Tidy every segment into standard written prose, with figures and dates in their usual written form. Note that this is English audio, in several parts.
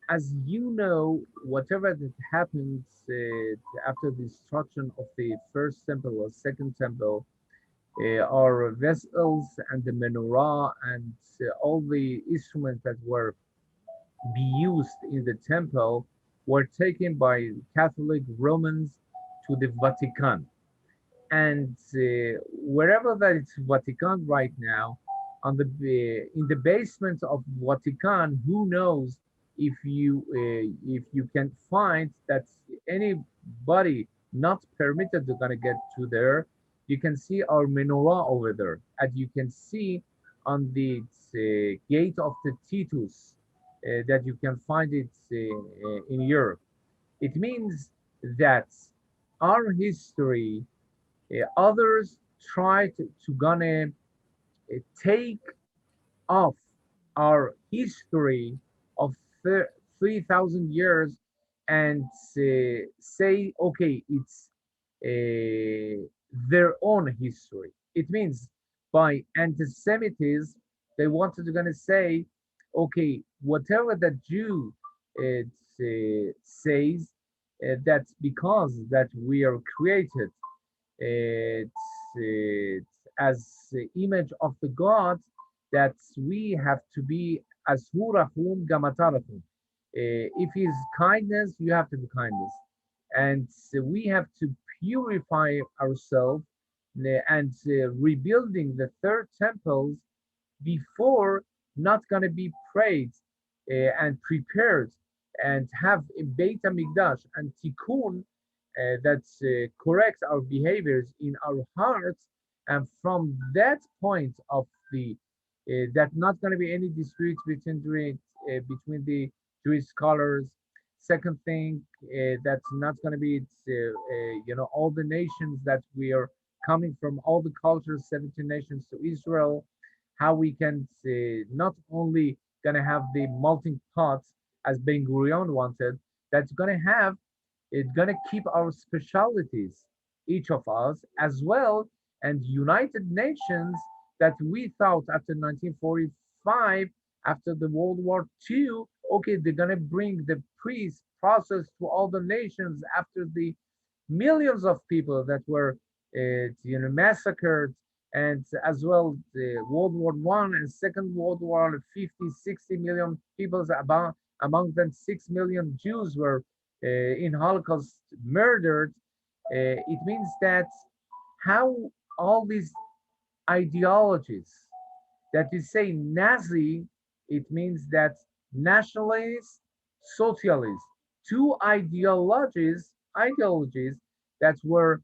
as you know, whatever that happens after the destruction of the first temple or second temple, our vessels and the menorah and all the instruments that were be used in the temple were taken by Catholic Romans to the Vatican. And wherever that it's Vatican right now, on the in the basement of Vatican, who knows if you can find that anybody not permitted to gonna get to there, you can see our menorah over there, and you can see on the gate of the Titus that you can find it in Europe. It means that our history, others try to gonna take off our history of 3,000 years and say, okay, it's their own history. It means by anti-Semitism, they wanted to gonna say, okay, whatever the Jew says, that's because that we are created it's as the image of the God that we have to be as hurahum gamatarahum. If His kindness, you have to be kindness, and so we have to purify ourselves and rebuilding the third temples before not going to be prayed and prepared and have a Beit HaMikdash and tikkun that corrects our behaviors in our hearts. And from that point of the that not going to be any disputes between the Jewish scholars. Second thing, that's not going to be all the nations that we are coming from, all the cultures, 17 nations to Israel, how we can not only going to have the melting pots as Ben Gurion wanted, that's going to have it's going to keep our specialties, each of us, as well, and United Nations that we thought after 1945, after the World War II, okay, they're going to bring the peace process to all the nations after the millions of people that were massacred, and as well the World War One and Second World War, 50, 60 million people, about among them 6 million Jews were in Holocaust murdered. It means that how all these ideologies that you say Nazi, it means that nationalist, socialist, two ideologies that were,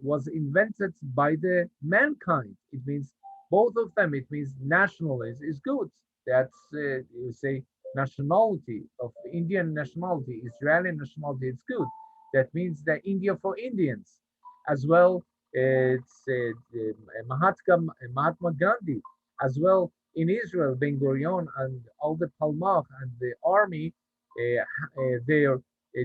was invented by the mankind. It means both of them. It means nationalist is good. That's you say nationality of Indian nationality, Israeli nationality. It's good. That means that India for Indians, as well it's Mahatma Gandhi, as well in Israel, Ben Gurion and all the Palmach and the army, they are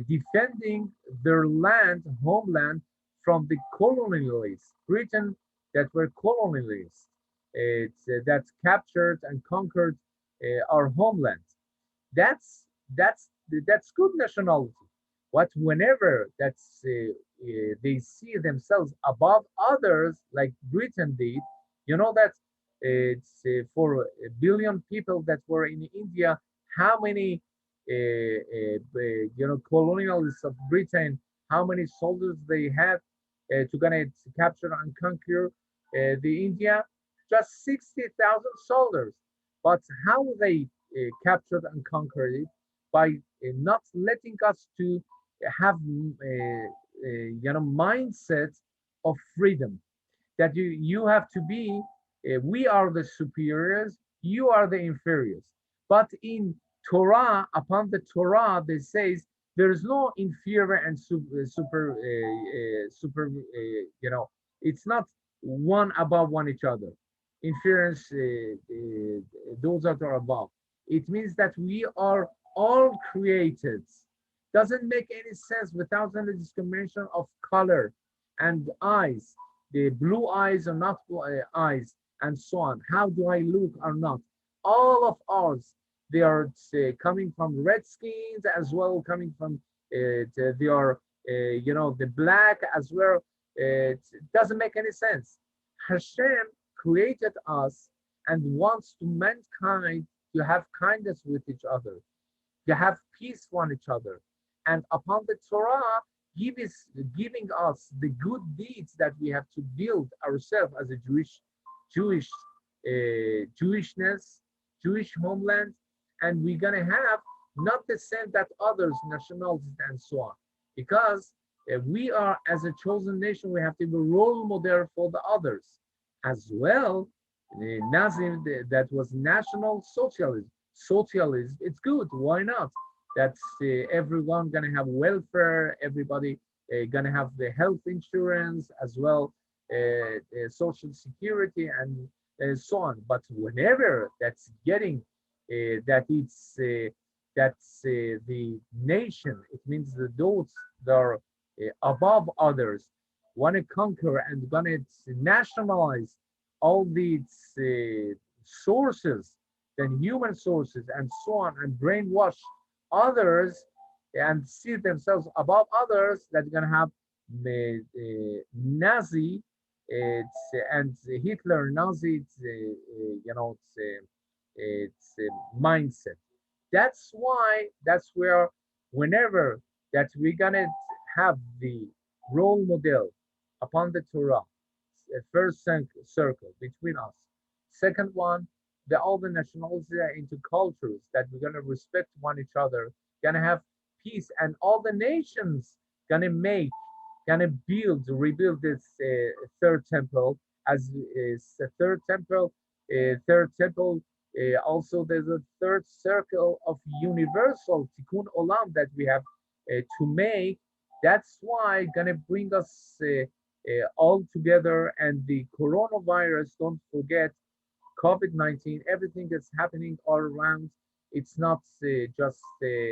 defending their land, homeland, from the colonialists, Britain that were colonialists, that captured and conquered our homeland. That's that's that's good nationality. What whenever they see themselves above others, like Britain did, you know that it's for a billion people that were in India. How many colonialists of Britain? How many soldiers they had to gonna capture and conquer the India? Just 60,000 soldiers. But how they captured and conquered it by not letting us to have mindset of freedom that you have to be we are the superiors, you are the inferiors. But in Torah, upon the Torah, they says there is no inferior and super it's not one above one each other. Inferiors, those that are above. It means that we are all created. Doesn't make any sense without any discrimination of color and eyes, the blue eyes or not blue eyes, and so on. How do I look or not? All of us, they are coming from redskins as well, coming from they are the black as well. It doesn't make any sense. Hashem created us and wants to mankind to have kindness with each other, to have peace on each other. And upon the Torah, giving us the good deeds that we have to build ourselves as a Jewish Jewishness, Jewish homeland, and we're gonna have not the same that others nationalities and so on, because we are as a chosen nation, we have to be a role model for the others as well. Nazism, that was National Socialism. Socialism, it's good. Why not? That's everyone gonna have welfare. Everybody gonna have the health insurance as well, social security, and so on. But whenever that's getting that's the nation, it means that those that are above others want to conquer and gonna nationalize all these sources, then human sources and so on, and brainwash others and see themselves above others, that are gonna have Nazi, and Hitler, Nazi, it's mindset. That's why, that's where, whenever that we're gonna have the role model upon the Torah, first circle between us. Second one, all the nationalities are into cultures that we're gonna respect one each other, gonna have peace, and all the nations gonna rebuild this third temple as is the third temple. Also, there's a third circle of universal tikkun olam that we have to make. That's why gonna bring us all together. And the coronavirus, don't forget, COVID-19, everything that's happening all around. It's not just